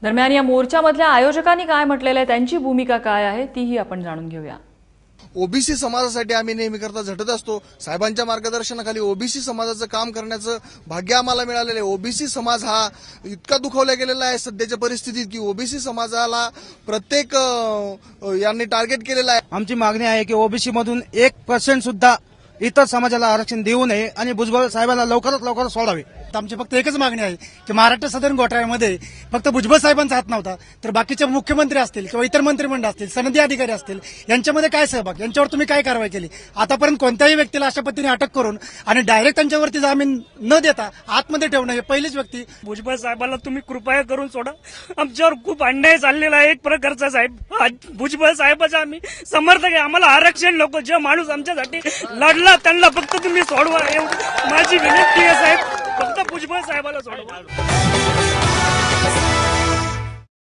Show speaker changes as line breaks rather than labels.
दरम्यान या मोर्चामधल्या आयोजकांनी काय म्हटलेलं आहे, त्यांची भूमिका काय आहे, तीही आपण जाणून घेऊया.
ओबीसी समाजासाठी आम्ही नेहमी करता झटत असतो. साहेबांच्या मार्गदर्शनाखाली ओबीसी समाजाचं काम करण्याचं भाग्य आम्हाला मिळालेलं आहे. ओबीसी समाज हा इतका दुखावला गेलेला आहे सध्याच्या परिस्थितीत की ओबीसी समाजाला प्रत्येक यांनी टार्गेट केलेलं आहे.
आमची मागणी आहे की ओबीसी मधून 1% सुद्धा इतर समाजाला आरक्षण देऊ नये आणि भुजबळ साहेबांना लवकरात लवकर सोडावे.
आमची फक्त एकच मागणी आहे की महाराष्ट्र सदन घोटाळ्यामध्ये फक्त भुजबळ साहेबांचा हात नव्हता, तर बाकीचे मुख्यमंत्री असतील किंवा इतर मंत्रिमंडळ असतील, सनदी अधिकारी असतील, यांच्यामध्ये काय सहभाग, यांच्यावर तुम्ही काय कारवाई केली? आतापर्यंत कोणत्याही व्यक्तीला अशा पद्धतीने अटक करून आणि डायरेक्ट त्यांच्यावरती जामीन न देता आतमध्ये ठेवणं हे पहिलीच व्यक्ती.
भुजबळ साहेबांना तुम्ही कृपया करून सोडा. आमच्यावर खूप अन्याय चाललेला आहे एक प्रकारचा साहेब. भुजबळ साहेबाचा आम्ही समर्थक आहे. आम्हाला आरक्षण नको. जे माणूस आमच्यासाठी लढला त्यांना फक्त तुम्ही सोडवा, एवढी माझी विनंती आहे साहेब. फक्त भुजबळ साहेबाला सोडवा.